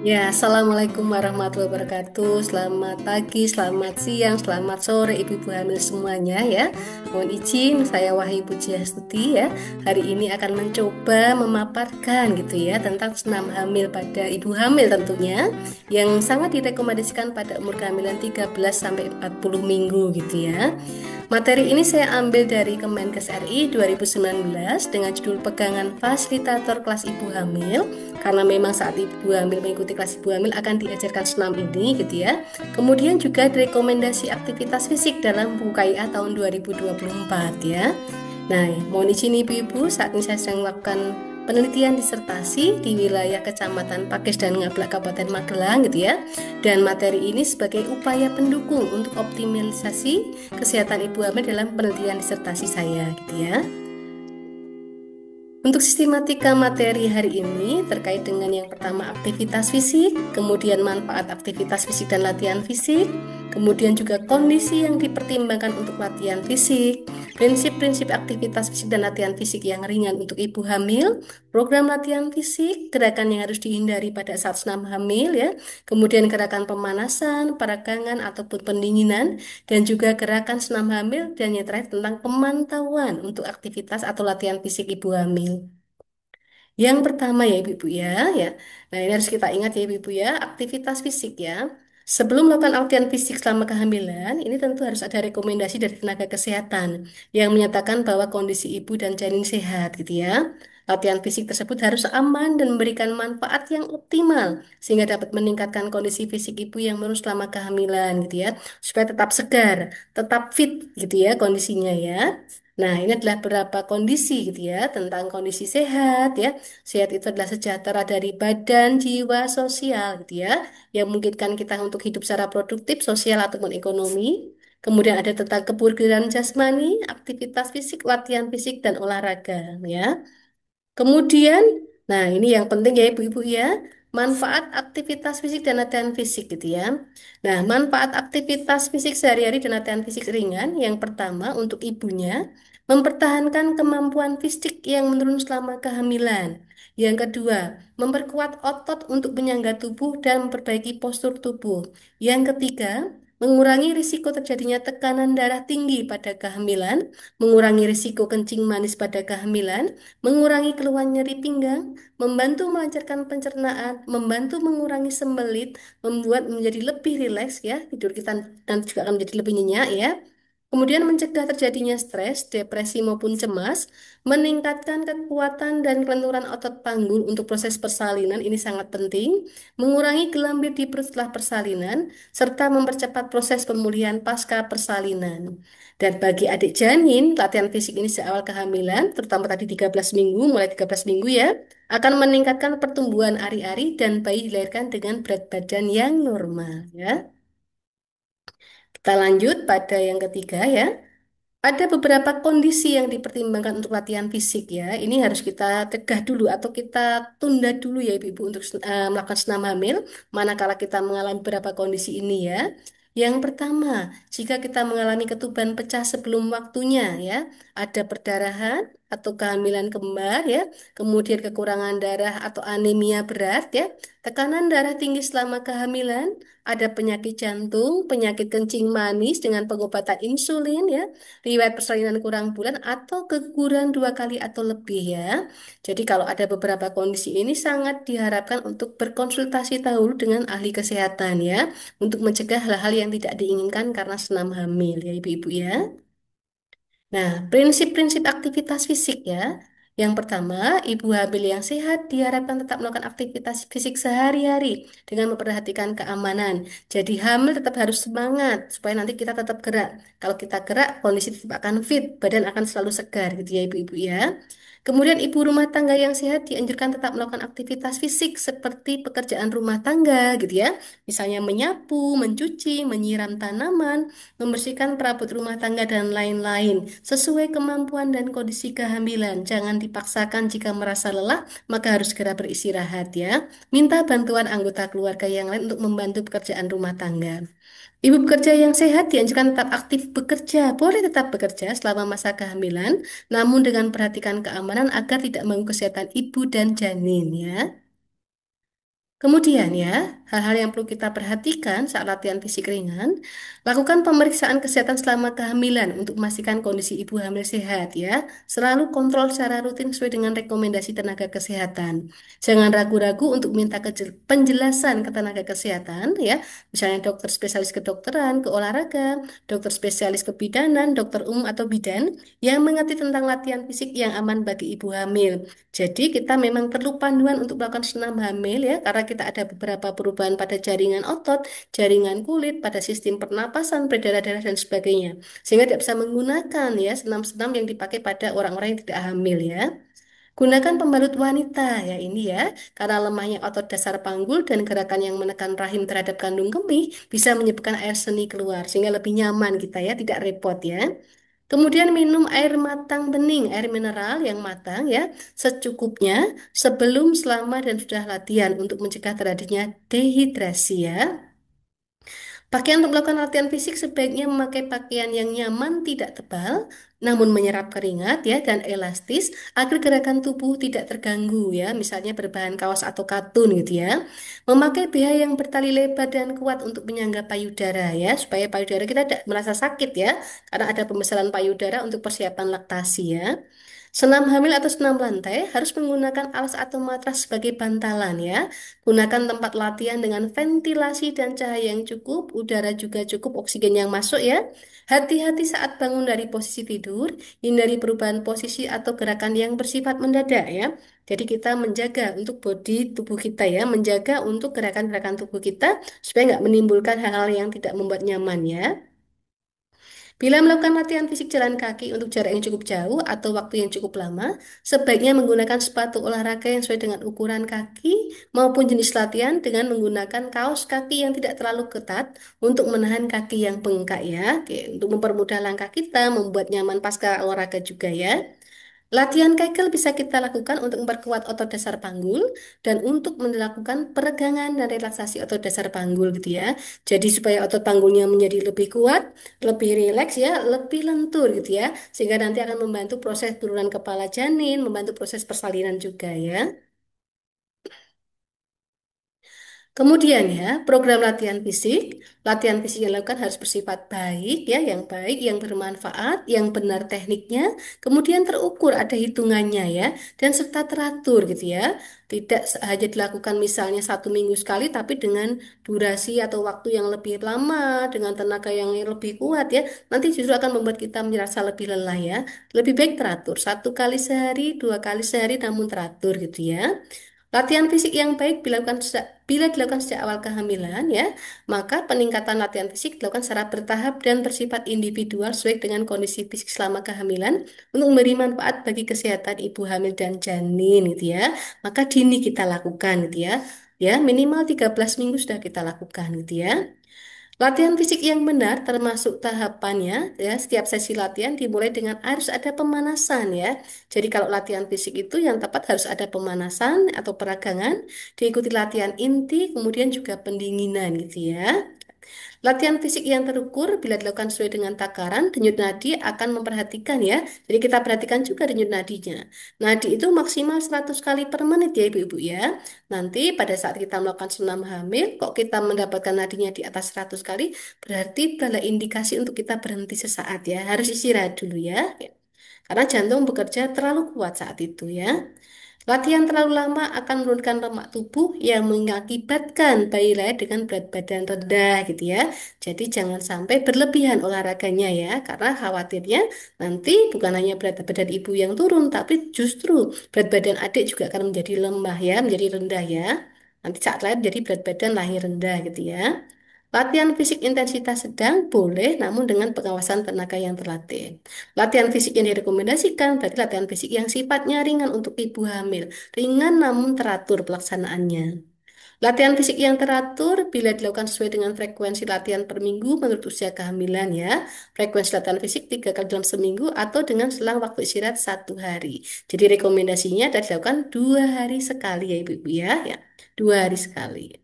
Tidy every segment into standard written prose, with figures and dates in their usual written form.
Ya, Assalamualaikum warahmatullahi wabarakatuh. Selamat pagi, selamat siang, selamat sore ibu-ibu hamil semuanya ya. Mohon izin, saya Wahyu Pujiastuti ya. Hari ini akan mencoba memaparkan gitu ya tentang senam hamil pada ibu hamil tentunya yang sangat direkomendasikan pada umur kehamilan 13 sampai 40 minggu gitu ya. Materi ini saya ambil dari Kemenkes RI 2019 dengan judul Pegangan Fasilitator Kelas Ibu Hamil, karena memang saat ibu hamil mengikuti kelas ibu hamil akan diajarkan senam ini gitu ya. Kemudian juga rekomendasi aktivitas fisik dalam buku KIA tahun 2024 ya. Nah, mohon izin ibu-ibu, saat ini saya sedang melakukan penelitian disertasi di wilayah Kecamatan Pakis dan Ngablak Kabupaten Magelang gitu ya. Dan materi ini sebagai upaya pendukung untuk optimalisasi kesehatan ibu hamil dalam penelitian disertasi saya gitu ya. Untuk sistematika materi hari ini terkait dengan yang pertama aktivitas fisik, kemudian manfaat aktivitas fisik dan latihan fisik, kemudian juga kondisi yang dipertimbangkan untuk latihan fisik, prinsip-prinsip aktivitas fisik dan latihan fisik yang ringan untuk ibu hamil, program latihan fisik, gerakan yang harus dihindari pada saat senam hamil ya, kemudian gerakan pemanasan, peragangan ataupun pendinginan, dan juga gerakan senam hamil dan yang terakhir tentang pemantauan untuk aktivitas atau latihan fisik ibu hamil. Yang pertama ya ibu-ibu ya, ya. Nah ini harus kita ingat ya ibu-ibu ya, aktivitas fisik ya. Sebelum melakukan latihan fisik selama kehamilan, ini tentu harus ada rekomendasi dari tenaga kesehatan yang menyatakan bahwa kondisi ibu dan janin sehat gitu ya. Latihan fisik tersebut harus aman dan memberikan manfaat yang optimal sehingga dapat meningkatkan kondisi fisik ibu yang menurun selama kehamilan gitu ya, supaya tetap segar, tetap fit gitu ya kondisinya ya. Nah, ini adalah beberapa kondisi gitu ya, tentang kondisi sehat ya. Sehat itu adalah sejahtera dari badan, jiwa, sosial gitu ya, yang memungkinkan kita untuk hidup secara produktif, sosial ataupun ekonomi. Kemudian ada tentang kebugaran jasmani, aktivitas fisik, latihan fisik dan olahraga ya. Kemudian, nah ini yang penting ya ibu-ibu ya, manfaat aktivitas fisik dan latihan fisik gitu ya. Nah, manfaat aktivitas fisik sehari-hari dan latihan fisik ringan, yang pertama untuk ibunya, mempertahankan kemampuan fisik yang menurun selama kehamilan. Yang kedua, memperkuat otot untuk menyangga tubuh dan memperbaiki postur tubuh. Yang ketiga, mengurangi risiko terjadinya tekanan darah tinggi pada kehamilan, mengurangi risiko kencing manis pada kehamilan, mengurangi keluhan nyeri pinggang, membantu melancarkan pencernaan, membantu mengurangi sembelit, membuat menjadi lebih rileks ya, tidur kita nanti juga akan menjadi lebih nyenyak ya. Kemudian mencegah terjadinya stres, depresi maupun cemas, meningkatkan kekuatan dan kelenturan otot panggul untuk proses persalinan, ini sangat penting, mengurangi gelambir di perut setelah persalinan, serta mempercepat proses pemulihan pasca persalinan. Dan bagi adik janin, latihan fisik ini seawal kehamilan, terutama tadi 13 minggu, mulai 13 minggu ya, akan meningkatkan pertumbuhan ari-ari dan bayi dilahirkan dengan berat badan yang normal ya. Kita lanjut pada yang ketiga ya. Ada beberapa kondisi yang dipertimbangkan untuk latihan fisik ya. Ini harus kita cegah dulu atau kita tunda dulu ya ibu-ibu untuk melakukan senam hamil. Manakala kita mengalami beberapa kondisi ini ya. Yang pertama, jika kita mengalami ketuban pecah sebelum waktunya ya, ada perdarahan atau kehamilan kembar ya, kemudian kekurangan darah atau anemia berat ya, tekanan darah tinggi selama kehamilan, ada penyakit jantung, penyakit kencing manis dengan pengobatan insulin ya, riwayat persalinan kurang bulan atau keguguran 2 kali atau lebih ya. Jadi kalau ada beberapa kondisi ini sangat diharapkan untuk berkonsultasi dahulu dengan ahli kesehatan ya, untuk mencegah hal-hal yang tidak diinginkan karena senam hamil ya ibu-ibu ya. Nah, prinsip-prinsip aktivitas fisik ya. Yang pertama, ibu hamil yang sehat diharapkan tetap melakukan aktivitas fisik sehari-hari dengan memperhatikan keamanan. Jadi hamil tetap harus semangat supaya nanti kita tetap gerak. Kalau kita gerak, kondisi tetap akan fit, badan akan selalu segar gitu ya ibu-ibu ya. Kemudian ibu rumah tangga yang sehat dianjurkan tetap melakukan aktivitas fisik seperti pekerjaan rumah tangga gitu ya. Misalnya menyapu, mencuci, menyiram tanaman, membersihkan perabot rumah tangga dan lain-lain sesuai kemampuan dan kondisi kehamilan. Jangan dipaksakan jika merasa lelah, maka harus segera beristirahat ya. Minta bantuan anggota keluarga yang lain untuk membantu pekerjaan rumah tangga. Ibu bekerja yang sehat dianjurkan tetap aktif bekerja, boleh tetap bekerja selama masa kehamilan, namun dengan perhatikan keamanan agar tidak mengganggu kesehatan ibu dan janin ya. Kemudian ya, hal-hal yang perlu kita perhatikan saat latihan fisik ringan, lakukan pemeriksaan kesehatan selama kehamilan untuk memastikan kondisi ibu hamil sehat ya. Selalu kontrol secara rutin sesuai dengan rekomendasi tenaga kesehatan. Jangan ragu-ragu untuk minta penjelasan ke tenaga kesehatan ya, misalnya dokter spesialis kedokteran, keolahraga, dokter spesialis kebidanan, dokter umum atau bidan yang mengerti tentang latihan fisik yang aman bagi ibu hamil. Jadi kita memang perlu panduan untuk melakukan senam hamil ya, karena kita ada beberapa perubahan pada jaringan otot, jaringan kulit, pada sistem pernapasan, peredaran darah dan sebagainya. Sehingga tidak bisa menggunakan ya senam-senam yang dipakai pada orang-orang yang tidak hamil ya. Gunakan pembalut wanita ya ini ya, karena lemahnya otot dasar panggul dan gerakan yang menekan rahim terhadap kandung kemih bisa menyebabkan air seni keluar sehingga lebih nyaman kita ya, tidak repot ya. Kemudian minum air matang bening, air mineral yang matang ya, secukupnya sebelum, selama, dan sudah latihan untuk mencegah terjadinya dehidrasi ya. Pakaian untuk melakukan latihan fisik sebaiknya memakai pakaian yang nyaman, tidak tebal, namun menyerap keringat ya dan elastis agar gerakan tubuh tidak terganggu ya, misalnya berbahan kaos atau katun gitu ya. Memakai BH yang bertali lebar dan kuat untuk menyangga payudara ya, supaya payudara kita tidak merasa sakit ya, karena ada pembesaran payudara untuk persiapan laktasi ya. Senam hamil atau senam lantai harus menggunakan alas atau matras sebagai bantalan ya. Gunakan tempat latihan dengan ventilasi dan cahaya yang cukup, udara juga cukup, oksigen yang masuk ya. Hati-hati saat bangun dari posisi tidur, hindari perubahan posisi atau gerakan yang bersifat mendadak ya. Jadi kita menjaga untuk bodi tubuh kita ya, menjaga untuk gerakan-gerakan tubuh kita supaya nggak menimbulkan hal-hal yang tidak membuat nyaman ya. Bila melakukan latihan fisik jalan kaki untuk jarak yang cukup jauh atau waktu yang cukup lama, sebaiknya menggunakan sepatu olahraga yang sesuai dengan ukuran kaki maupun jenis latihan dengan menggunakan kaos kaki yang tidak terlalu ketat untuk menahan kaki yang bengkak ya. Oke, untuk mempermudah langkah kita, membuat nyaman pasca olahraga juga ya. Latihan Kegel bisa kita lakukan untuk memperkuat otot dasar panggul dan untuk melakukan peregangan dan relaksasi otot dasar panggul gitu ya. Jadi supaya otot panggulnya menjadi lebih kuat, lebih rileks ya, lebih lentur gitu ya. Sehingga nanti akan membantu proses turunan kepala janin, membantu proses persalinan juga ya. Kemudian ya, program latihan fisik yang dilakukan harus bersifat baik ya, yang baik, yang bermanfaat, yang benar tekniknya, kemudian terukur, ada hitungannya ya, dan serta teratur gitu ya. Tidak hanya dilakukan misalnya 1 minggu sekali, tapi dengan durasi atau waktu yang lebih lama, dengan tenaga yang lebih kuat ya, nanti justru akan membuat kita merasa lebih lelah ya. Lebih baik teratur, 1 kali sehari, 2 kali sehari, namun teratur gitu ya. Latihan fisik yang baik bila dilakukan sejak awal kehamilan ya, maka peningkatan latihan fisik dilakukan secara bertahap dan bersifat individual sesuai dengan kondisi fisik selama kehamilan untuk memberi manfaat bagi kesehatan ibu hamil dan janin gitu ya. Maka dini kita lakukan gitu ya. Ya, minimal 13 minggu sudah kita lakukan gitu ya. Latihan fisik yang benar termasuk tahapannya ya, setiap sesi latihan dimulai dengan harus ada pemanasan ya. Jadi kalau latihan fisik itu yang tepat harus ada pemanasan atau peragangan, diikuti latihan inti, kemudian juga pendinginan gitu ya. Latihan fisik yang terukur bila dilakukan sesuai dengan takaran, denyut nadi akan memperhatikan ya. Jadi kita perhatikan juga denyut nadinya. Nadi itu maksimal 100 kali per menit ya ibu-ibu ya. Nanti pada saat kita melakukan senam hamil, kok kita mendapatkan nadinya di atas 100 kali, berarti adalah indikasi untuk kita berhenti sesaat ya. Harus istirahat dulu ya. Karena jantung bekerja terlalu kuat saat itu ya. Latihan terlalu lama akan menurunkan lemak tubuh yang mengakibatkan bayi lahir dengan berat badan rendah gitu ya. Jadi jangan sampai berlebihan olahraganya ya, karena khawatirnya nanti bukan hanya berat badan ibu yang turun, tapi justru berat badan adik juga akan menjadi lemah ya, menjadi rendah ya. Nanti saat lahir jadi berat badan lahir rendah gitu ya. Latihan fisik intensitas sedang boleh, namun dengan pengawasan tenaga yang terlatih. Latihan fisik yang direkomendasikan berarti latihan fisik yang sifatnya ringan untuk ibu hamil. Ringan namun teratur pelaksanaannya. Latihan fisik yang teratur bila dilakukan sesuai dengan frekuensi latihan per minggu menurut usia kehamilan ya. Frekuensi latihan fisik 3 kali dalam seminggu atau dengan selang waktu istirahat 1 hari. Jadi rekomendasinya adalah dilakukan 2 hari sekali ya ibu-ibu ya. Ya, 2 hari sekali.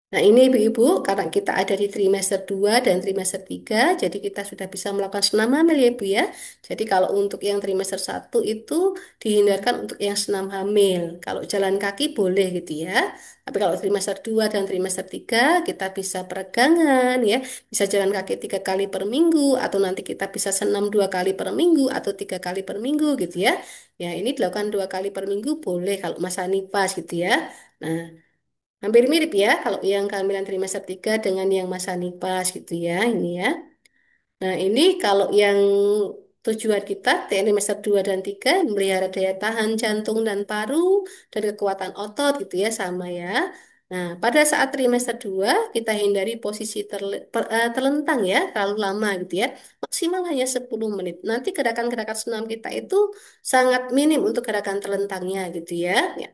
Nah, ini Ibu-Ibu, karena kita ada di trimester 2 dan trimester 3, jadi kita sudah bisa melakukan senam hamil ya Ibu ya. Jadi kalau untuk yang trimester 1 itu dihindarkan untuk yang senam hamil. Kalau jalan kaki boleh gitu ya. Tapi kalau trimester 2 dan trimester 3 kita bisa peregangan ya, bisa jalan kaki 3 kali per minggu, atau nanti kita bisa senam 2 kali per minggu atau 3 kali per minggu gitu ya. Ya, ini dilakukan 2 kali per minggu boleh kalau masa nifas gitu ya. Nah, hampir mirip ya kalau yang kehamilan trimester 3 dengan yang masa nifas gitu ya ini ya. Nah, ini kalau yang tujuan kita trimester 2 dan 3 melihara daya tahan jantung dan paru dan kekuatan otot gitu ya sama ya. Nah, pada saat trimester 2 kita hindari posisi terlentang ya, terlalu lama gitu ya. Maksimal hanya 10 menit. Nanti gerakan-gerakan senam kita itu sangat minim untuk gerakan terlentangnya gitu ya. Ya.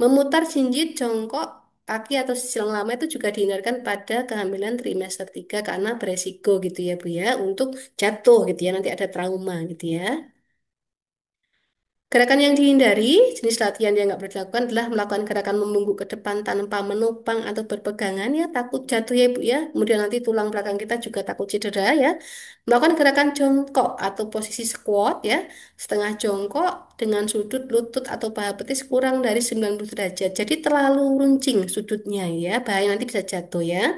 Memutar jinjit jongkok kaki atau silang lama itu juga dihindarkan pada kehamilan trimester 3 karena beresiko gitu ya Bu ya untuk jatuh gitu ya, nanti ada trauma gitu ya. Gerakan yang dihindari, jenis latihan yang nggak boleh dilakukan adalah melakukan gerakan membungkuk ke depan tanpa menopang atau berpegangan ya, takut jatuh ya Ibu ya. Kemudian nanti tulang belakang kita juga takut cedera ya. Melakukan gerakan jongkok atau posisi squat ya, setengah jongkok dengan sudut lutut atau paha betis kurang dari 90 derajat. Jadi terlalu runcing sudutnya ya, bahaya nanti bisa jatuh ya.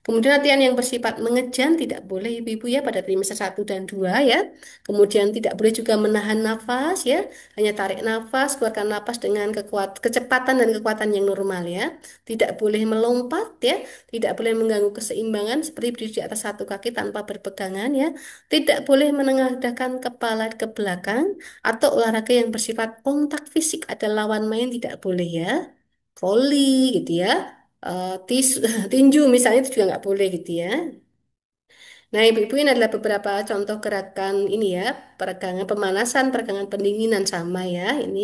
Kemudian latihan yang bersifat mengejan tidak boleh ibu-ibu ya pada trimester 1 dan 2 ya. Kemudian tidak boleh juga menahan nafas ya. Hanya tarik nafas, keluarkan nafas dengan kecepatan dan kekuatan yang normal ya. Tidak boleh melompat ya. Tidak boleh mengganggu keseimbangan seperti berdiri di atas satu kaki tanpa berpegangan ya. Tidak boleh menengadahkan kepala ke belakang atau olahraga yang bersifat kontak fisik ada lawan main tidak boleh ya. Volley gitu ya. Tinju misalnya itu juga nggak boleh gitu ya. Nah, Ibu-ibu ini adalah beberapa contoh gerakan ini ya, peregangan pemanasan, peregangan pendinginan sama ya. Ini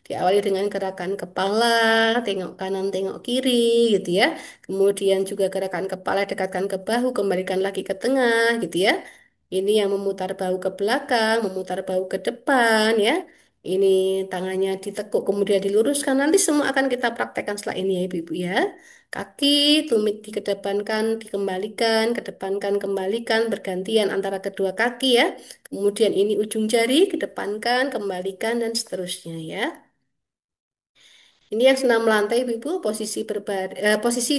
diawali dengan gerakan kepala, tengok kanan, tengok kiri gitu ya. Kemudian juga gerakan kepala dekatkan ke bahu, kembalikan lagi ke tengah gitu ya. Ini yang memutar bahu ke belakang, memutar bahu ke depan ya. Ini tangannya ditekuk kemudian diluruskan. Nanti semua akan kita praktekkan setelah ini ya Ibu-ibu ya. Kaki, tumit dikedepankan, dikembalikan, kedepankan, kembalikan, bergantian antara kedua kaki ya. Kemudian ini ujung jari, kedepankan, kembalikan, dan seterusnya ya. Ini yang senam melantai, Ibu, posisi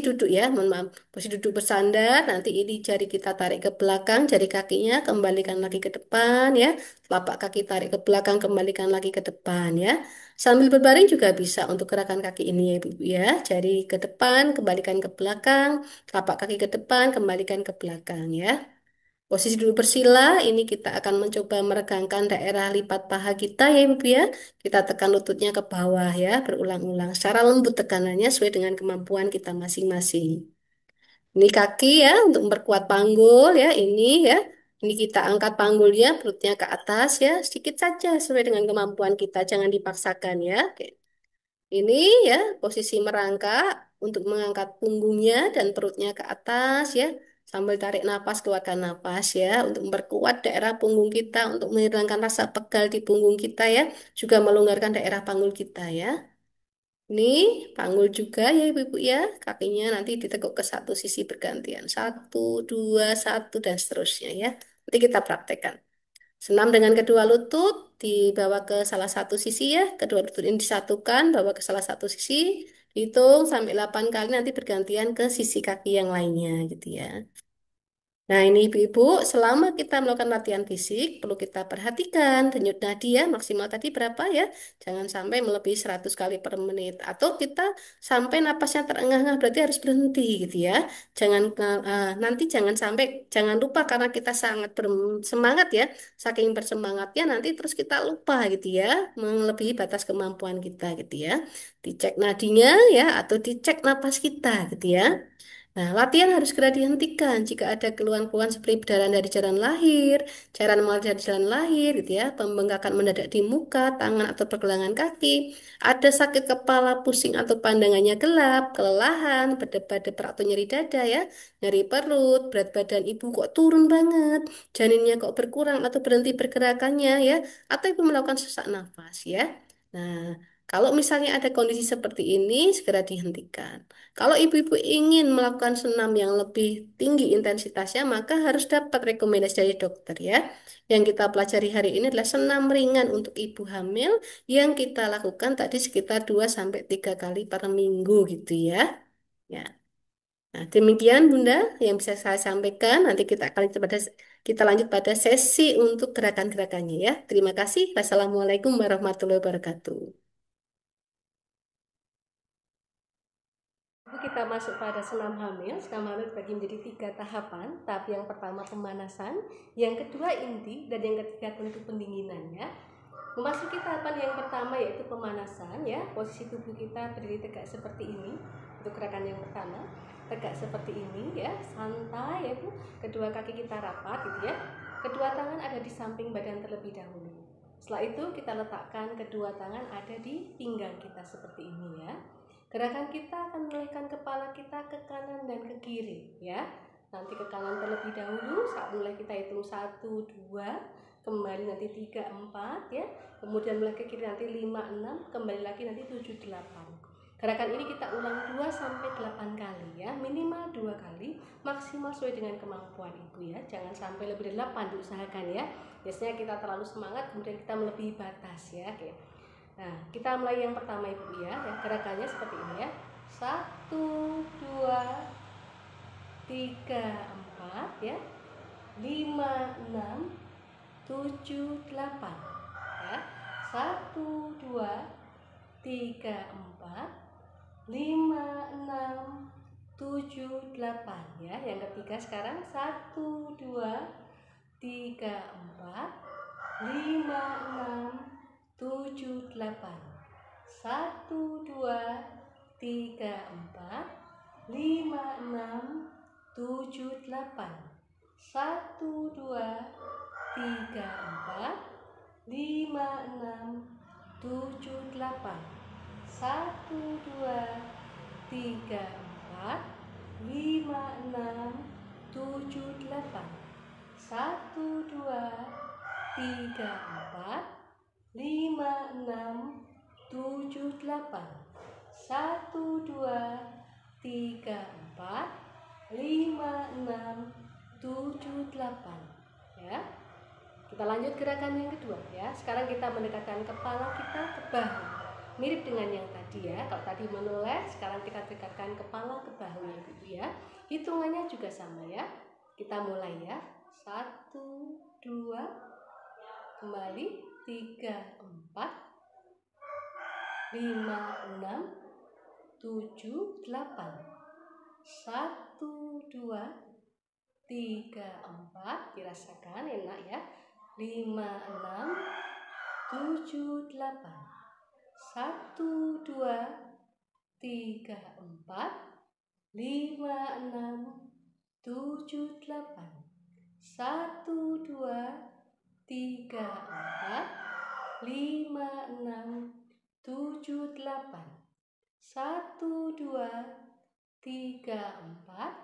duduk ya, mohon maaf. Posisi duduk bersandar, nanti ini jari kita tarik ke belakang, jari kakinya kembalikan lagi ke depan ya. Telapak kaki tarik ke belakang, kembalikan lagi ke depan ya. Sambil berbaring juga bisa untuk gerakan kaki ini ya, Ibu ya. Jari ke depan, kembalikan ke belakang, telapak kaki ke depan, kembalikan ke belakang ya. Posisi duduk bersila, ini kita akan mencoba meregangkan daerah lipat paha kita ya Ibu ya. Kita tekan lututnya ke bawah ya, berulang-ulang. Secara lembut tekanannya sesuai dengan kemampuan kita masing-masing. Ini kaki ya, untuk memperkuat panggul ya, ini ya. Ini kita angkat panggulnya, perutnya ke atas ya, sedikit saja sesuai dengan kemampuan kita, jangan dipaksakan ya. Oke. Ini ya, posisi merangkak untuk mengangkat punggungnya dan perutnya ke atas ya. Sambil tarik napas, keluarkan napas ya. Untuk memperkuat daerah punggung kita, untuk menghilangkan rasa pegal di punggung kita ya. Juga melonggarkan daerah panggul kita ya. Ini panggul juga ya ibu-ibu ya. Kakinya nanti ditekuk ke satu sisi bergantian. Satu, dua, satu, dan seterusnya ya. Nanti kita praktekkan. Senam dengan kedua lutut, dibawa ke salah satu sisi ya. Kedua lutut ini disatukan, bawa ke salah satu sisi. Hitung sampai 8 kali nanti bergantian ke sisi kaki yang lainnya gitu ya. Nah, ini ibu-ibu, selama kita melakukan latihan fisik, perlu kita perhatikan denyut nadi ya, maksimal tadi berapa ya? Jangan sampai melebihi 100 kali per menit. Atau kita sampai napasnya terengah-engah, berarti harus berhenti gitu ya. Nanti jangan lupa karena kita sangat bersemangat ya, saking bersemangatnya nanti terus kita lupa gitu ya, melebihi batas kemampuan kita gitu ya. Dicek nadinya ya, atau dicek napas kita gitu ya. Nah, latihan harus segera dihentikan jika ada keluhan-keluhan seperti berdarah dari jalan lahir, cairan mengalir dari jalan lahir, gitu ya, pembengkakan mendadak di muka, tangan atau pergelangan kaki, ada sakit kepala, pusing atau pandangannya gelap, kelelahan, berdebar-debar atau nyeri dada ya, nyeri perut, berat badan ibu kok turun banget, janinnya kok berkurang atau berhenti pergerakannya ya, atau ibu melakukan sesak nafas ya. Nah, Kalau misalnya ada kondisi seperti ini, segera dihentikan. Kalau ibu-ibu ingin melakukan senam yang lebih tinggi intensitasnya, maka harus dapat rekomendasi dari dokter ya. Yang kita pelajari hari ini adalah senam ringan untuk ibu hamil yang kita lakukan tadi sekitar 2 sampai 3 kali per minggu gitu ya. Ya. Nah, demikian Bunda yang bisa saya sampaikan. Nanti kita lanjut pada sesi untuk gerakan-gerakannya ya. Terima kasih. Wassalamualaikum warahmatullahi wabarakatuh. Kita masuk pada senam hamil. Senam hamil dibagi menjadi 3 tahapan. Tahap yang pertama pemanasan, yang kedua inti, dan yang ketiga tentu pendinginannya. Memasuki tahapan yang pertama yaitu pemanasan ya. Posisi tubuh kita berdiri tegak seperti ini. Untuk gerakan yang pertama, tegak seperti ini ya, santai ya Bu. Kedua kaki kita rapat gitu ya. Kedua tangan ada di samping badan terlebih dahulu. Setelah itu kita letakkan kedua tangan ada di pinggang kita seperti ini ya. Gerakan kita akan menolehkan kepala kita ke kanan dan ke kiri ya. Nanti ke kanan terlebih dahulu, saat mulai kita hitung 1, 2, kembali nanti 3, 4 ya. Kemudian mulai ke kiri nanti 5, 6, kembali lagi nanti 7, 8. Gerakan ini kita ulang 2 sampai 8 kali ya, minimal 2 kali, maksimal sesuai dengan kemampuan ibu ya. Jangan sampai lebih dari 8 diusahakan ya. Biasanya kita terlalu semangat kemudian kita melebihi batas ya. Oke. Nah, kita mulai yang pertama ibu ya. Gerakannya seperti ini ya. 1, 2, 3, 4 ya. 5, 6, 7, 8 ya. 1, 2, 3, 4, 5, 6, 7, 8 ya. Yang ketiga sekarang 1, 2, 3, 4, 5, 6, 7, 8. 1, 2, 3, 4, 5, 6, 7, 8. 1, 2, 3, 4, 5, 6, 7, 8. 1, 2, 3, 4, 5, 6, 7, 8. 1, 2, 3, 4, 5, 6, 7, 8. 1, 2, 3, 4, 5, 6, 7, 8 ya. Kita lanjut gerakan yang kedua ya. Sekarang kita mendekatkan kepala kita ke bahu. Mirip dengan yang tadi ya. Kalau tadi menoleh, sekarang kita dekatkan kepala ke bahu ya Ibu ya. Hitungannya juga sama ya. Kita mulai ya. 1, 2, kembali 3, 4, 5, 6, 7, 8. 1, 2, 3, 4. Dirasakan enak ya. 5, 6, 7, 8. 1, 2, 3, 4, 5, 6, 7, 8. 1, 2, 3, 4, 5, 6, 7, 8. 1, 2, 3, 4,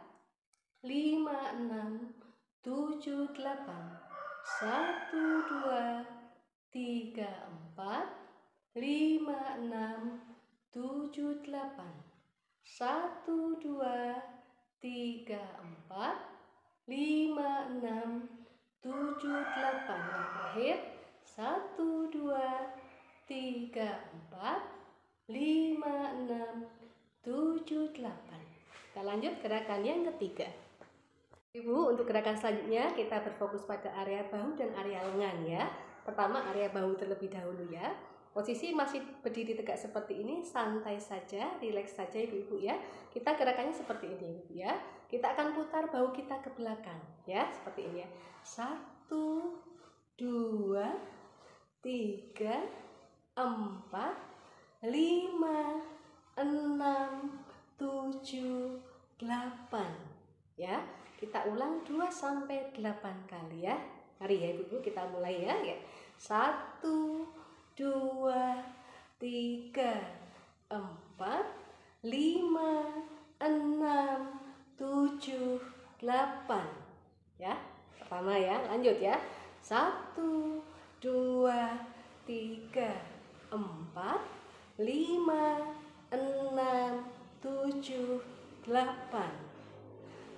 5, 6, 7, 8. 1, 2, 3, 4, 5, 6, 7, 8. 1, 2, 3, 4, 5, 6, 7, 8. Yang terakhir 1, 2, 3, 4, 5, 6, 7, 8. Kita lanjut gerakan yang ketiga. Ibu, untuk gerakan selanjutnya kita berfokus pada area bahu dan area lengan ya. Pertama area bahu terlebih dahulu ya. Posisi masih berdiri tegak seperti ini, santai saja, rileks saja ibu-ibu ya. Kita gerakannya seperti ini ibu ya. Kita akan putar bahu kita ke belakang ya, seperti ini ya. 1, 2, 3, 4, 5, 6, 7, 8 ya. Kita ulang 2 sampai 8 kali ya. Mari ya Ibu, kita mulai ya. 1, 2, 3, 4, 5, 6, 7, 8 ya. Pertama ya, lanjut ya. 1, 2, 3, 4, 5, 6, 7, 8.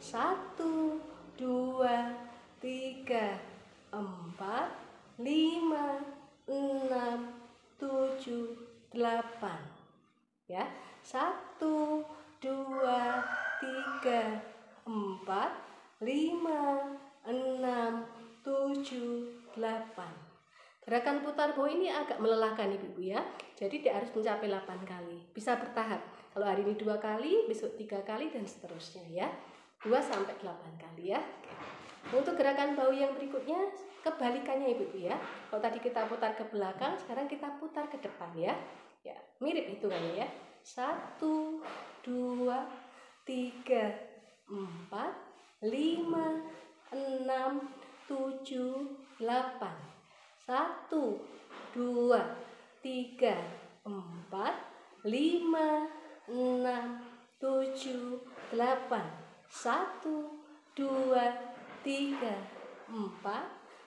1, 2, 3, 4, 5, 6, 7, 8. Ya, 1, 2, 3, 4, 5, 6, 7, 8. Gerakan putar bow ini agak melelahkan ibu-ibu ya. Jadi dia harus mencapai 8 kali. Bisa bertahap. Kalau hari ini 2 kali, besok 3 kali dan seterusnya ya. 2 sampai 8 kali ya. Untuk gerakan bow yang berikutnya kebalikannya ibu-ibu ya. Kalau tadi kita putar ke belakang, sekarang kita putar ke depan ya. Ya, mirip hitungannya ya. 1, 2, 3, 4, 5, 6, 7, 8. 1, 2, 3, 4, 5, 6, 7, 8. 1, 2, 3, 4,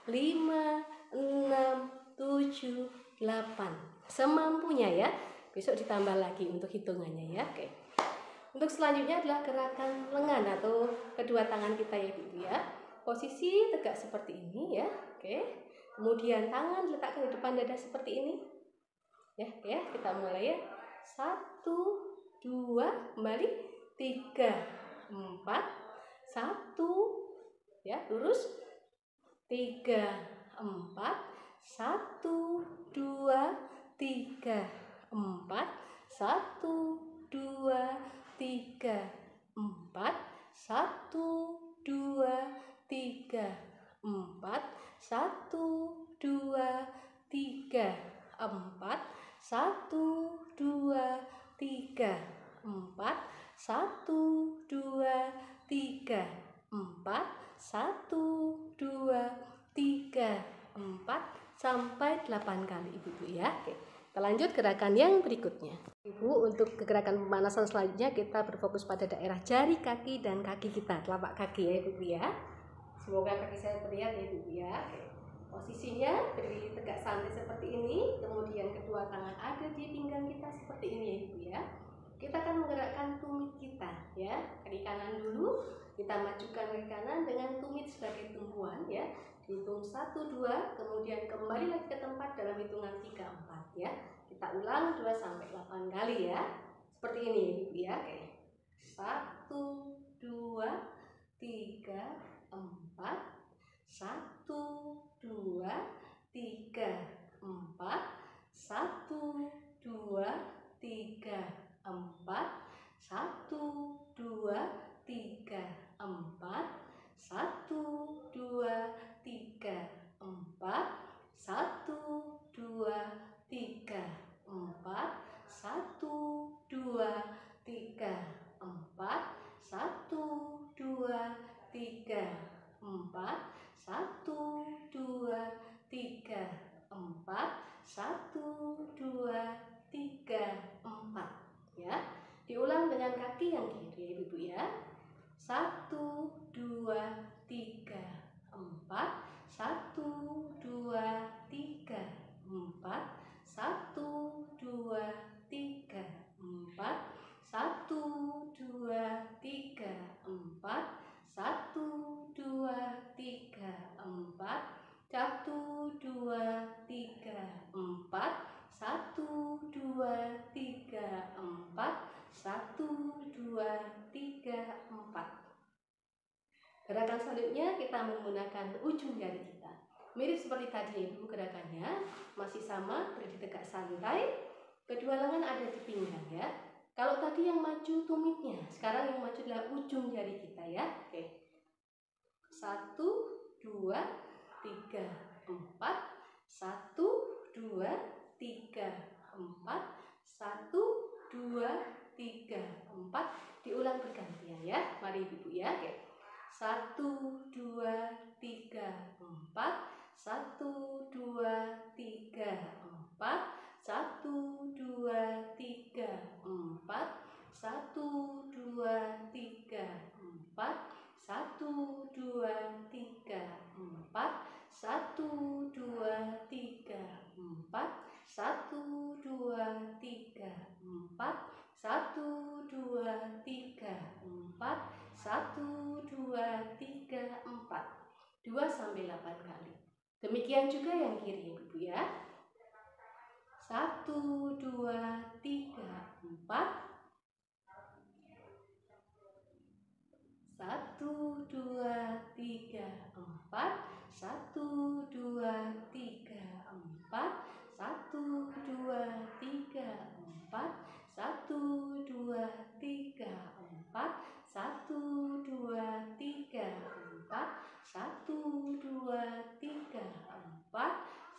5, 6, 7, 8. Semampunya ya. Besok ditambah lagi untuk hitungannya ya. Oke. Untuk selanjutnya adalah gerakan lengan atau kedua tangan kita ya ibu ya. Posisi tegak seperti ini ya. Oke. Kemudian tangan diletakkan di depan dada seperti ini. Ya, kita mulai ya. 1, 2, kembali. 3, 4, 1, ya, lurus. 3, 4, 1, 2, 3, 4, 1, 2, 3, 4, 1, 2, 3, 4, 1, 2, 3, 4, 1, 2, 3, 4, 1, 2, 3, 4, 1, 2, 3, 4 sampai 8 kali ibu-ibu ya. Oke. Kita lanjut gerakan yang berikutnya. Ibu, untuk gerakan pemanasan selanjutnya kita berfokus pada daerah jari kaki dan kaki kita, telapak kaki ya ibu ya. Semoga kaki saya terlihat ya ibu ya. Oke. Posisinya berdiri tegak santai seperti ini, kemudian kedua tangan ada di pinggang kita seperti ini ya ibu ya. Kita akan menggerakkan tumit kita ya. Kaki kanan dulu, kita majukan kaki kanan dengan tumit sebagai tumpuan ya. Hitung 1, 2, kemudian kembali lagi ke tempat dalam hitungan 3, 4 ya. Kita ulang 2 sampai 8 kali ya. Seperti ini ibu ya. Oke. 1, 2, 3, 4, 1, 2, 3, 4, 1, 2, 3, 4, 1, 2, 3, 4, 1, 2, 3, 4, 1, 2, 3, 4, 1, 2, 3, 4, 1, 2, 3, 4, 1, 2, 3, 4, 1, 2, 3, 4 ya. Diulang dengan kaki yang kiri ibu ya. 1, 2, 3, 4, 1, 2, 3, 4, 1, 2, 3, 4, 1, 2, 3, 4, 1, 2, 3, 4, 1, 2, 3, 4, 1, 2, 3, 4, 1, 2, 3, 4. Gerakan selanjutnya kita menggunakan ujung jari kita. Mirip seperti tadi ibu gerakannya, masih sama, berdiri tegak santai. Kedua lengan ada di pinggang ya. Kalau tadi yang maju tumitnya, sekarang yang maju adalah ujung jari kita ya. Oke. 1, 2, 3, 4, 1, 2, 3, 4, 1, 2, 3, 4. Diulang bergantian ya. Mari ibu ya. Oke. 1, 2, 3, 4, 1, 2, 3, 4, 1, 2, 3, 4, 1, 2, 3, 4, 1, 2, 3, 4, 1, 2, 3, 4, 1, 2, 3, 4. 1, 2, 3, 4. 1, 2, 3, 4. 2 sampai 8 kali. Demikian juga yang kiri Ibu ya. 1, 2, 3, 4. 1, 2, 3, 4. 1, 2, 3, 4. 1, 2, 3, 4. 1, 2, 3, 4. 1, 2, 3, 4. 1, 2, 3, 4.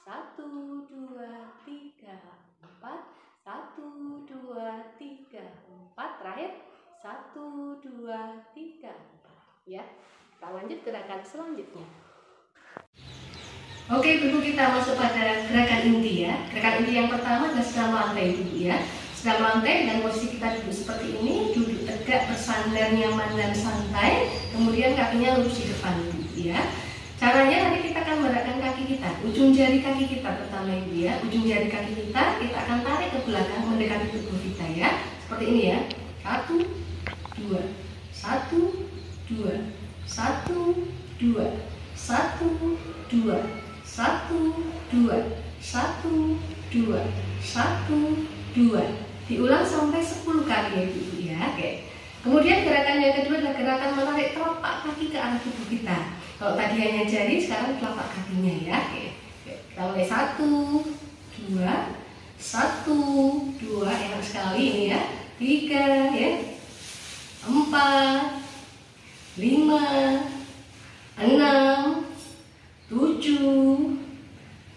1, 2, 3, 4. 1, 2, 3, 4. Terakhir 1, 2, 3, 4. Ya, kita lanjut gerakan selanjutnya. Oke Ibu, kita masuk pada gerakan inti ya. Gerakan inti yang pertama adalah senam lantai Ibu ya. Senam lantai dan posisi kita duduk seperti ini, duduk tegak, bersandar nyaman dan santai. Kemudian kakinya lurus di depan Ibu ya. Caranya nanti kita akan menggerakkan kaki kita, ujung jari kaki kita pertama Ibu ya. Ujung jari kaki kita akan tarik ke belakang mendekati tubuh kita ya. Seperti ini ya. 1, 2, 1, 2, 1, 2, 1, 2, 1, 2, 1, 2, 1, 2. Diulang sampai 10 kali ya Ibu ya. Oke. Kemudian gerakan yang kedua adalah gerakan menarik telapak kaki ke arah tubuh kita. Kalau tadi hanya jari, sekarang telapak kakinya ya. Oke. Kita mulai 1, 2, 1, 2. Enak sekali ini ya. 3 ya. 4, 5, 6, 7,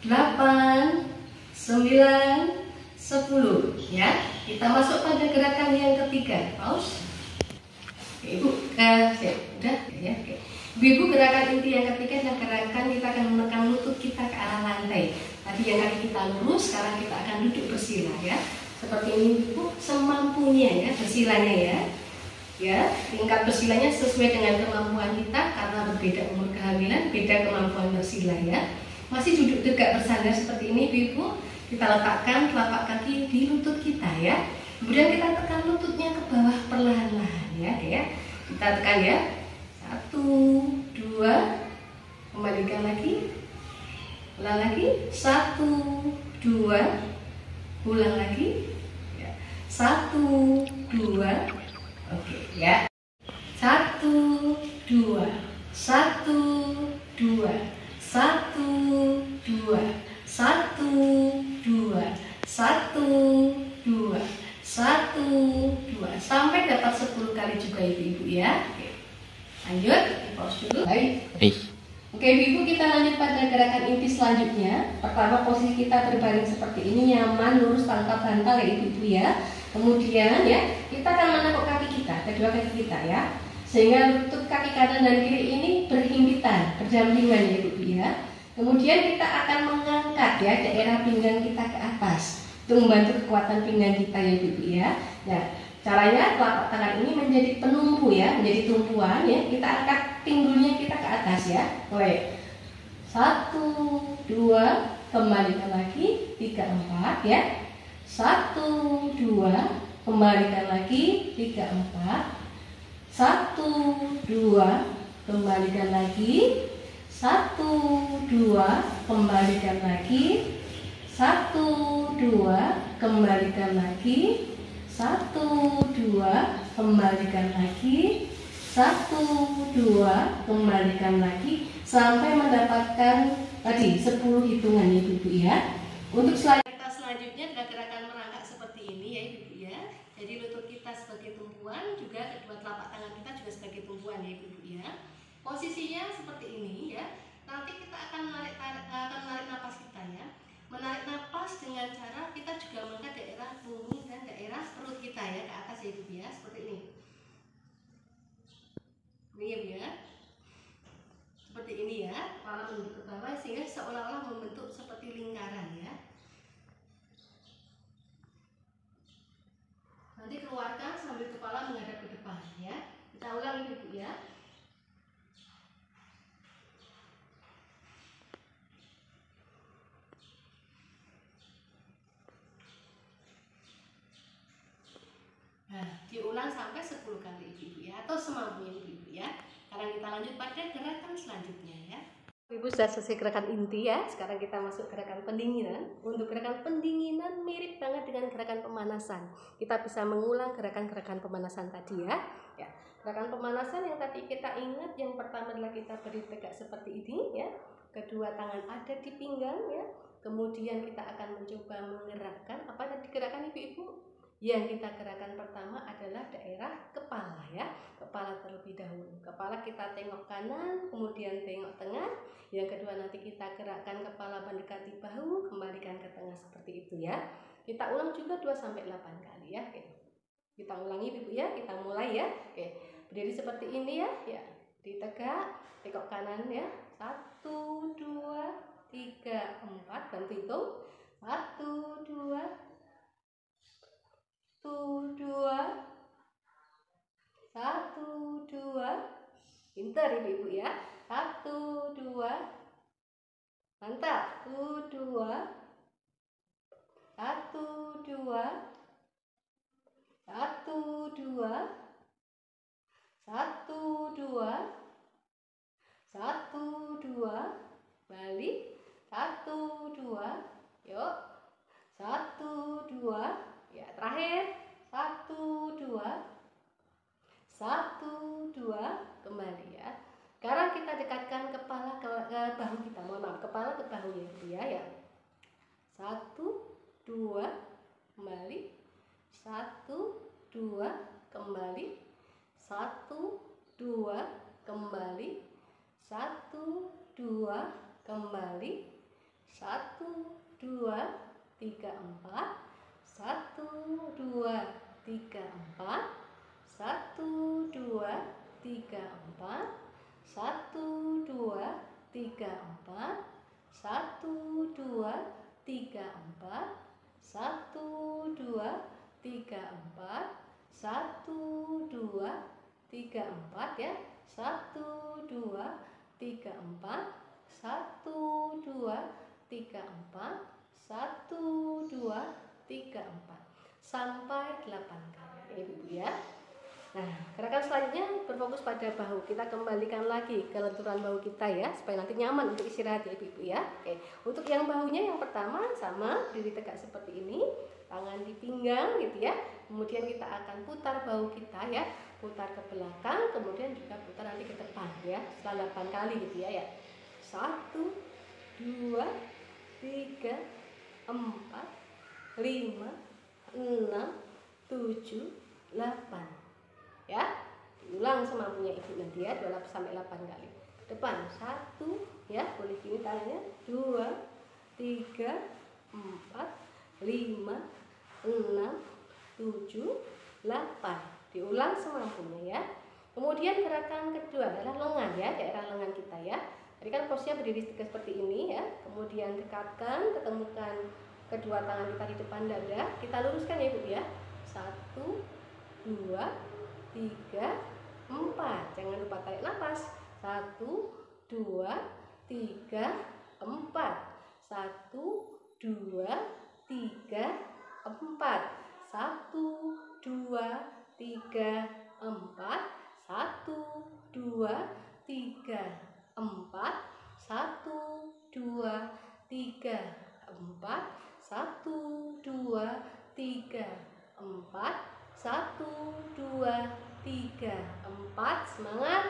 8, 9, 10 ya. Kita masuk pada gerakan yang ketiga. Pause. Ibu, udah ya. Oke. Ibu, gerakan inti yang ketiga adalah gerakan kita akan menekan lutut kita ke arah lantai. Tadi yang kaki kita lurus, sekarang kita akan duduk bersila ya. Seperti ini Ibu, semampunya ya bersilanya ya. Ya, tingkat bersilanya sesuai dengan kemampuan kita karena berbeda umur kehamilan, beda kemampuan bersila ya. Masih duduk tegak bersandar seperti ini Ibu. Kita letakkan telapak kaki di lutut kita ya. Kemudian kita tekan lututnya ke bawah perlahan-lahan ya. Kita tekan ya. 1, 2. Kembalikan lagi. Ulang lagi. 1, 2. Ulang lagi. 1, 2. Oke ya. 1, 2. 1, 2. 1, 2. 1, 2. 1, 2. 1, 2. Sampai dapat 10 kali juga Ibu ya. Oke. Lanjut, pause dulu. Baik. Oke Ibu, kita lanjut pada gerakan inti selanjutnya. Pertama, posisi kita berbaring seperti ini, nyaman, lurus tanpa bantal ya Ibu ya. Kemudian ya, kita akan menekuk kaki kita, kedua kaki kita ya. Sehingga lutut kaki kanan dan kiri ini berhimpitan, berdampingan ya Ibu ya. Kemudian kita akan mengangkat ya daerah pinggang kita ke atas. Untuk membantu kekuatan pinggang kita ya Ibu ya. Nah, caranya telapak tangan ini menjadi penumpu ya, menjadi tumpuan ya. Kita angkat pinggulnya kita ke atas ya. Baik. 1, 2, kembalikan lagi. 3, 4 ya. 1, 2, kembalikan lagi. 3, 4. 1, 2, kembalikan lagi. 1, 2, kembalikan lagi. 1, 2, kembalikan lagi. 1, 2, kembalikan lagi. 1, 2, kembalikan lagi sampai mendapatkan tadi 10 hitungan ya Ibu ya. Untuk selanjutnya adalah gerakan merangkak seperti ini ya Ibu ya. Jadi lutut kita sebagai tumpuan, juga kedua telapak tangan kita juga sebagai tumpuan ya Ibu ya. Posisinya seperti ini ya. Nanti kita akan menarik napas kita ya. Menarik napas dengan cara kita juga mengangkat daerah punggung dan daerah perut kita ya ke atas ya Ibu ya. Seperti ini. Ini ya Bu ya. Seperti ini ya. Kepala menunduk ke bawah sehingga seolah-olah membentuk seperti lingkaran ya. Nanti keluarkan sambil kepala menghadap ke depan ya. Kita ulang Ibu ya. sampai 10 kali Ibu ya, atau semampunya Ibu ya. Sekarang kita lanjut pada gerakan selanjutnya ya. Ibu sudah selesai gerakan inti ya. Sekarang kita masuk gerakan pendinginan. Untuk gerakan pendinginan mirip banget dengan gerakan pemanasan. Kita bisa mengulang gerakan-gerakan pemanasan tadi ya. Gerakan pemanasan yang tadi kita ingat, yang pertama adalah kita berdiri tegak seperti ini ya. Kedua tangan ada di pinggang ya. Kemudian kita akan mencoba menggerakkan apa tadi gerakan Ibu-ibu? Yang kita gerakan pertama adalah daerah kepala ya. Kepala terlebih dahulu. Kepala kita tengok kanan, kemudian tengok tengah. Yang kedua nanti kita gerakkan kepala mendekati bahu, kembalikan ke tengah seperti itu ya. Kita ulang juga 2-8 kali ya. Oke. Kita ulangi Ibu ya, kita mulai ya. Oke. Berdiri seperti ini ya. Ya. Ditegak, tengok kanan ya. 1, 2, 3, 4. Bantu hitung. 1, 2, 1, 2. Pintar Ibu ya. 1, 2. Mantap. 1, 2. 1, 2. 1, 2. 1, 2. 1, 2. Balik. 1, 2. Yuk. 1, 2. Ya, terakhir. 1, 2. 1, 2. Kembali ya. Sekarang kita dekatkan kepala ke bahu kita. Mohon maaf, kepala ke bahu ya. 1, 2. Kembali. 1, 2. Kembali. 1, 2. Kembali. 1, 2. Kembali. 1, 2, 3, 4. 1, 2, 3, 4. 1, 2, 3, 4. 1, 2, 3, 4. 1, 2, 3, 4. 1, 2, 3, 4. 1, 2, 3, 4 ya. 1, 2, 3, 4. 1, 2, 3, 4. 1, 2, 3, 4 sampai 8 kali ya Ibu ya. Nah, gerakan selanjutnya berfokus pada bahu. Kita kembalikan lagi ke lenturan bahu kita ya, supaya nanti nyaman untuk istirahat ya Ibu ya. Oke, untuk yang bahunya yang pertama sama, berdiri tegak seperti ini, tangan di pinggang gitu ya. Kemudian kita akan putar bahu kita ya, putar ke belakang, kemudian juga putar nanti ke depan ya, setelah 8 kali gitu ya. 1, 2, 3, 4, 5, 6, 7, 8 ya. Diulang semampunya Ibu nanti ya, 2-8 kali. Depan 1 ya, boleh gini tangannya. 2, 3, 4, 5, 6, 7, 8. Diulang semampunya ya. Kemudian gerakan kedua adalah lengan ya, daerah lengan kita ya. Tadi kan posisinya berdiri seperti ini ya. Kemudian dekatkan, ketemukan kedua tangan kita di depan dada. Kita luruskan ya Ibu ya. 1, 2, 3, 4. Jangan lupa tarik nafas. 1, 2, 3, 4. 1, 2, 3, 4. 1, 2, 3, 4. 1, 2, 3, 4. 1, 2, 3, 4. 1, 2, 3, 4. 1, 2, 3, 4. Semangat.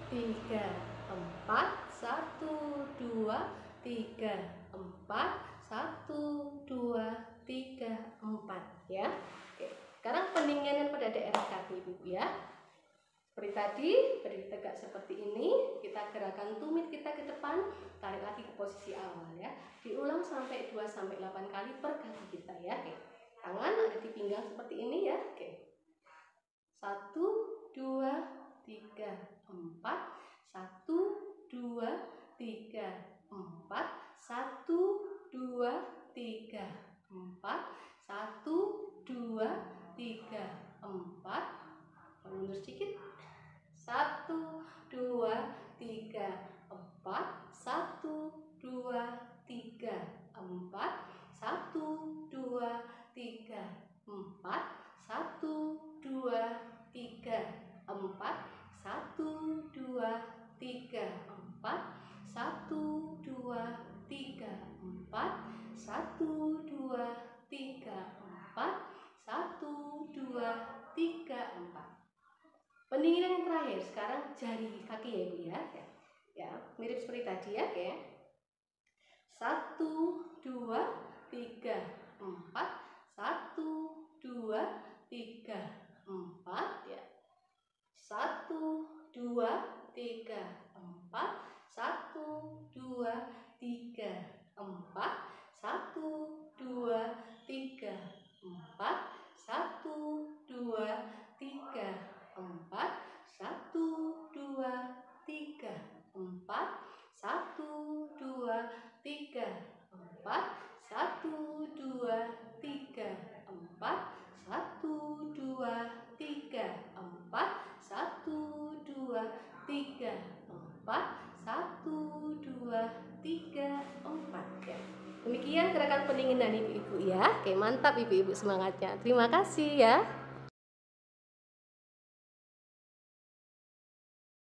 3, 4. 1, 2, 3, 4. 1, 2, 3, 4 ya. Oke. Sekarang pendinginan pada daerah kaki Ibu ya. Seperti tadi, berdiri tegak seperti ini. Kita gerakan tumit kita ke depan, tarik lagi ke posisi awal ya. Diulang sampai 2-8 kali per kaki kita ya. Oke. Tangan ada di pinggang seperti ini ya. Oke. 1, 2, 3, 4. 1, 2, 3, 4. 1, 2, 3, 4. 1, 2, 3, 4. Mundur sedikit. 1, 2, 3, 4. 1, 2, 3, 4. 1, 2, 3, 4. 1, 2, 4, 1, 2, 3, 4, 1, 2, 3, 4. Pendinginan yang terakhir, sekarang jari kaki ya Ibu ya. Ya, mirip seperti tadi ya. 1, 2, 3, 4, 1, 2, 3, 4 ya. 1, 2, 3, 4, 1, 2, 3, 4, 1, 2, 3, 4, 1, 2, 3, 4, 1, 2, 3, 4, 1, 2, 3, 4, 1, 2, 3, 4, 1, 2, 3, 4, 1, 2, 3, 4, 1, 2, 3, 4 ya. Demikian gerakan pendinginan Ibu-ibu ya. Oke, mantap Ibu-ibu semangatnya. Terima kasih ya.